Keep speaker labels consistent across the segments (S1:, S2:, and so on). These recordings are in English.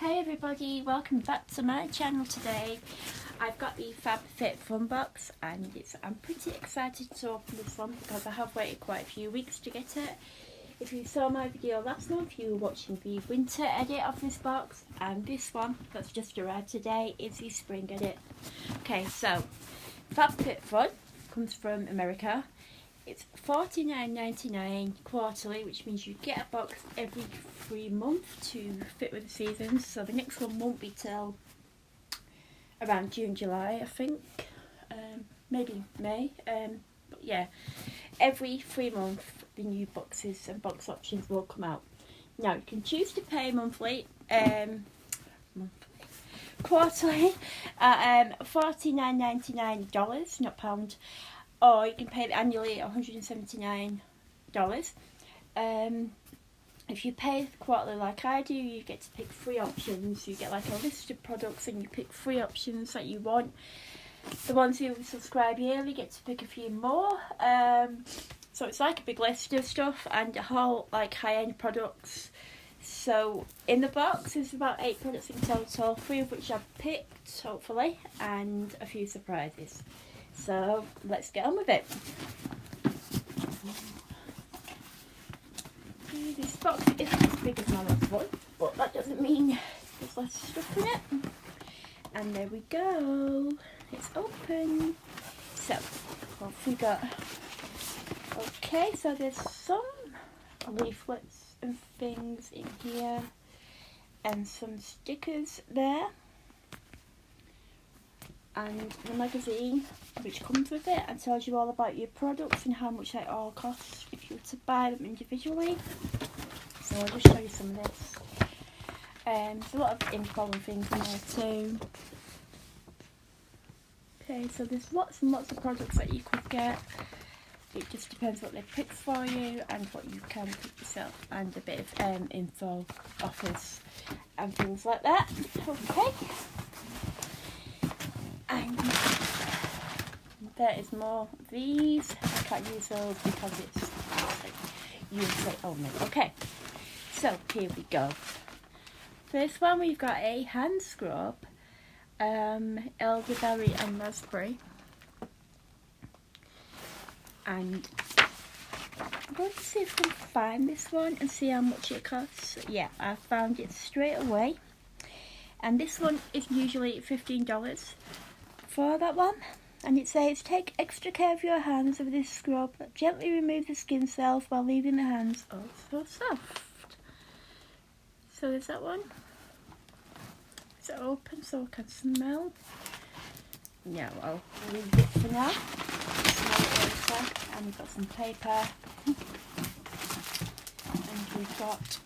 S1: Hi everybody, welcome back to my channel today. I've got the Fab Fit Fun box and I'm pretty excited to open this one because I have waited quite a few weeks to get it. If you saw my video last month, you were watching the winter edit of this box, and this one that's just arrived today is the spring edit. Okay, so Fab Fit Fun comes from America. It's $49.99 quarterly, which means you get a box every 3 months to fit with the seasons. So the next one won't be till around June, July, I think. Maybe May. But yeah, every 3 months the new boxes and box options will come out. Now you can choose to pay monthly, quarterly at $49.99, not pound. Or you can pay it annually at $179. If you pay quarterly like I do, you get to pick 3 options. You get like a list of products and you pick 3 options that you want. The ones who subscribe yearly get to pick a few more. So it's like a big list of stuff and a whole like high-end products. So in the box there's about 8 products in total, 3 of which I've picked hopefully, and a few surprises. So let's get on with it. This box isn't as big as my last one, but that doesn't mean there's less stuff in it. And there we go. It's open. So what have we got? Okay, so there's some leaflets and things in here, and some stickers there. And the magazine which comes with it and tells you all about your products and how much they all cost if you were to buy them individually. So I'll just show you some of this. There's a lot of info and things in there too. Okay, so there's lots and lots of products that you could get. It just depends what they pick for you and what you can pick yourself, and a bit of info, offers and things like that. Okay. And there is more of these. I can't use those because it's USA only. Okay, so here we go. First one, we've got a hand scrub, elderberry and raspberry. And I'm going to see if I can find this one and see how much it costs. Yeah, I found it straight away. And this one is usually $15 for that one. And it says, take extra care of your hands with this scrub. Gently remove the skin cells while leaving the hands so soft. So there's that one. Is it open so I can smell? No, I'll leave it for now. Smell it later. And we've got some paper. And we've got,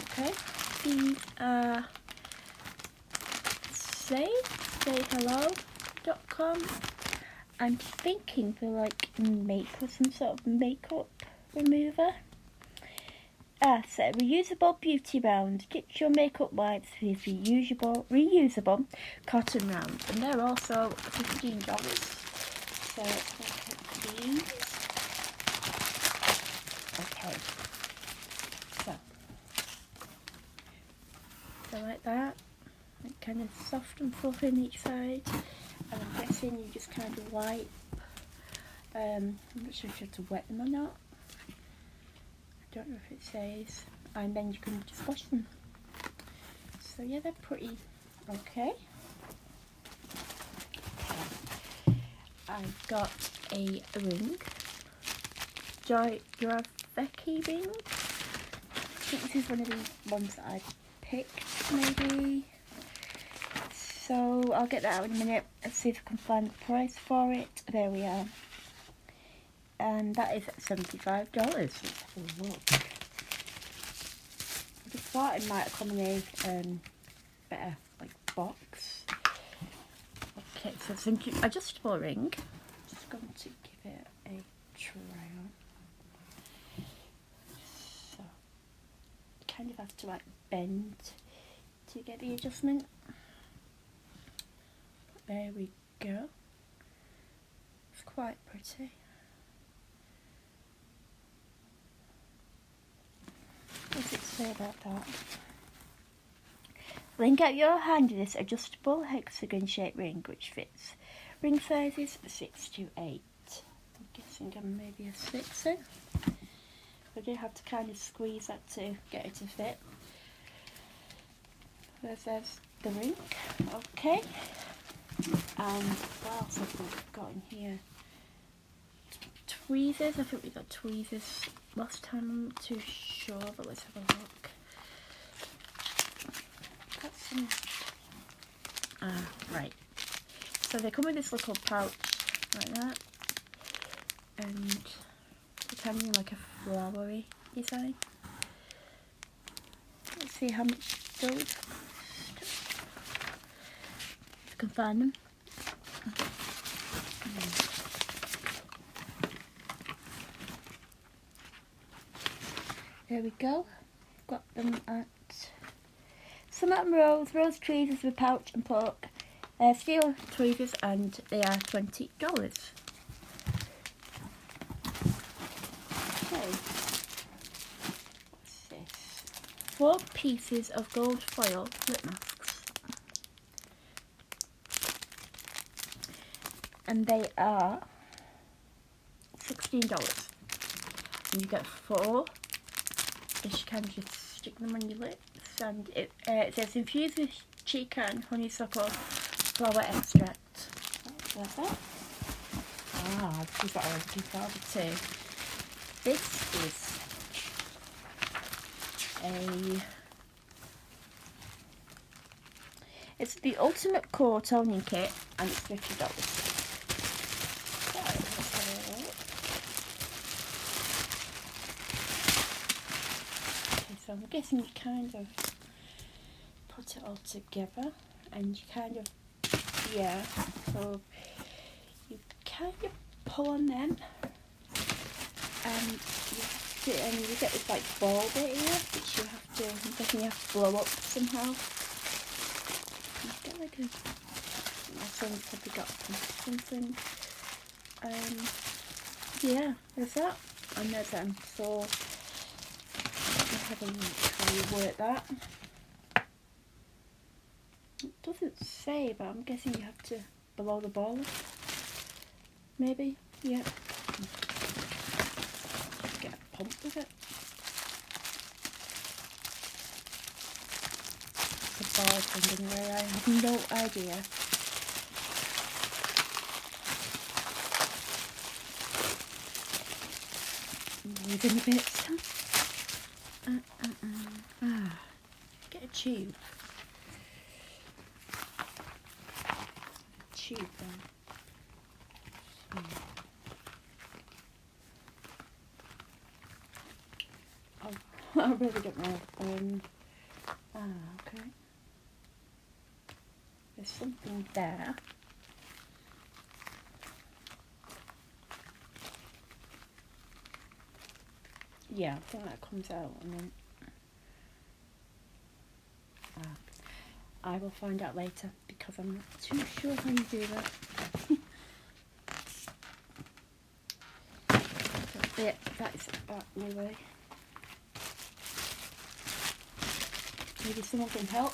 S1: okay, these are sayhello.com. I'm thinking they're like some sort of makeup remover. So reusable beauty round. Get your makeup wipes with reusable cotton round, and they're also $15. So let's look at these. Okay. So like that. Like kind of soft and fluffy on each side, and I'm guessing you just kind of wipe. I'm not sure if you have to wet them or not. I don't know if it says. And then you can just wash them. So yeah, they're pretty okay. I've got a ring, Dravecki ring. I think this is one of the ones that I picked, maybe. So I'll get that out in a minute and see if I can find the price for it. There we are. And that is $75. Let's have a look. I just thought it might come in a better like box. Okay, so it's an adjustable ring. Just going to give it a try on. So you kind of have to like bend to get the adjustment. There we go. It's quite pretty. What does it say about that? Then get your hand in this adjustable hexagon shaped ring which fits. Ring sizes 6 to 8. I'm guessing I'm maybe a 6 in. I do have to kind of squeeze that to get it to fit. There's the ring. Okay. And what else have we got in here? Tweezers. I think we got tweezers last time. I'm not too sure, but let's have a look. Got some. Right. So they come with this little pouch like that, and they come in like a flowery design. Let's see how much those cost. If I can find them. There we go. Got them at some at Rose tweezers with pouch and pork. Steel tweezers, and they are $20. Okay. What's this? 4 pieces of gold foil lip masks. And they are $16. And you get 4. You can just stick them on your lips, and it says infused with chica and honeysuckle flower extract. What's that? This is what I was looking for too. This is it's the ultimate core toning kit, and it's $50. So let's have a look. So I'm guessing you kind of put it all together, and you kind of, yeah, so you kind of pull on them, and you get this like ball bit here, which you have to, I'm guessing you have to blow up somehow. You get like a, my son's probably got something, yeah, there's that, and there's them, so have a look how you work that. It doesn't say, but I'm guessing you have to blow the ball up. Maybe, yeah. Get a pump with it. The ball thing anyway, I have no idea. Moving a bit. Get a tube. Then. Oh, I really don't know. Okay. There's something there. Yeah, I think that comes out, and then I will find out later, because I'm not too sure how you do that. Yeah, that is that anyway. Maybe someone can help.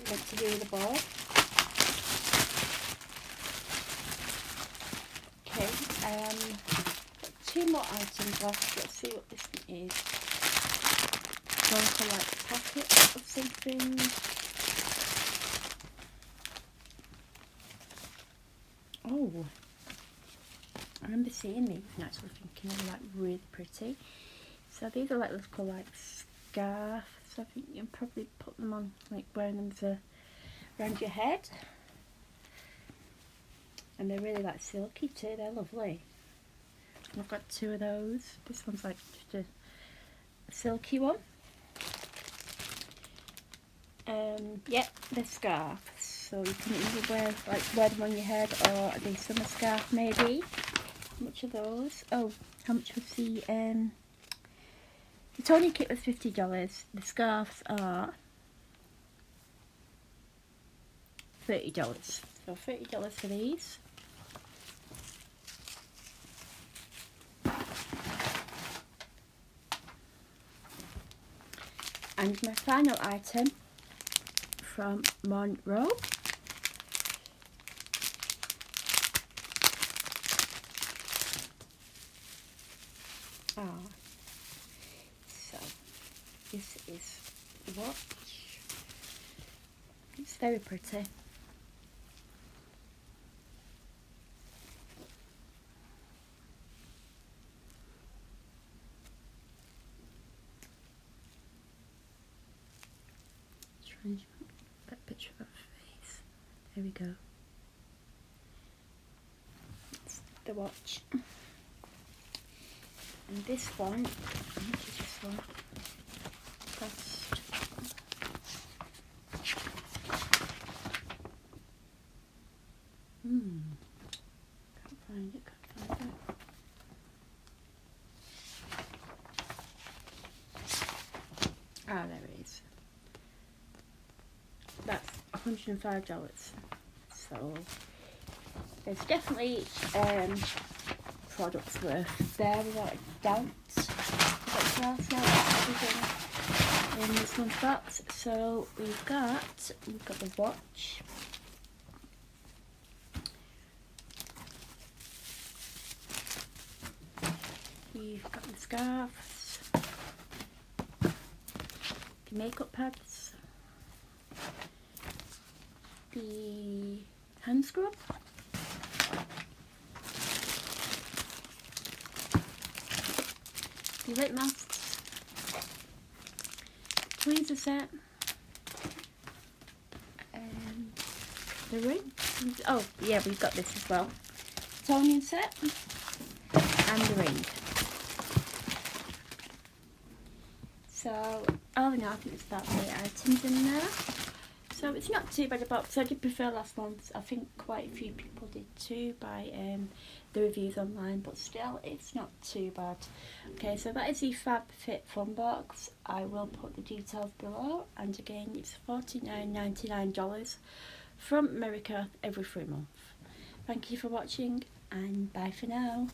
S1: What to do with the ball. Okay, got 2 more items left. Let's see what this one is. One for like packet of something. Oh, I remember seeing these and actually thinking they were like really pretty. So these are like little like scarves. So I think you can probably put them on, like wearing them around your head. And they're really like silky too. They're lovely. And I've got 2 of those. This one's like just a silky one. Yeah, they're scarves. So you can either wear them on your head, or a summer scarf maybe. How much are those? Oh, how much was the toning kit was $50. The scarves are $30. So $30 for these. And my final item from Monroe. So this is the watch. It's very pretty. Trying to get a picture of her face. There we go. It's the watch. And this one, how much is this one? Cost can't find it. Ah, there it is. That's $105. So there's definitely products worth there without a doubt. Everything in this month's box. So we've got the watch. We've got the scarves, the makeup pads, the hand scrub, the lip masks, tweezer set, and the ring. Oh yeah, we've got this as well. Toning set and the ring. So all in all, I think there's about 8 items in there. So it's not too bad a box. I did prefer last month. I think quite a few people did too by the reviews online, but still it's not too bad. Okay, so that is the Fab Fit Fun box. I will put the details below, and again it's $49.99 from America every 3 months. Thank you for watching, and bye for now.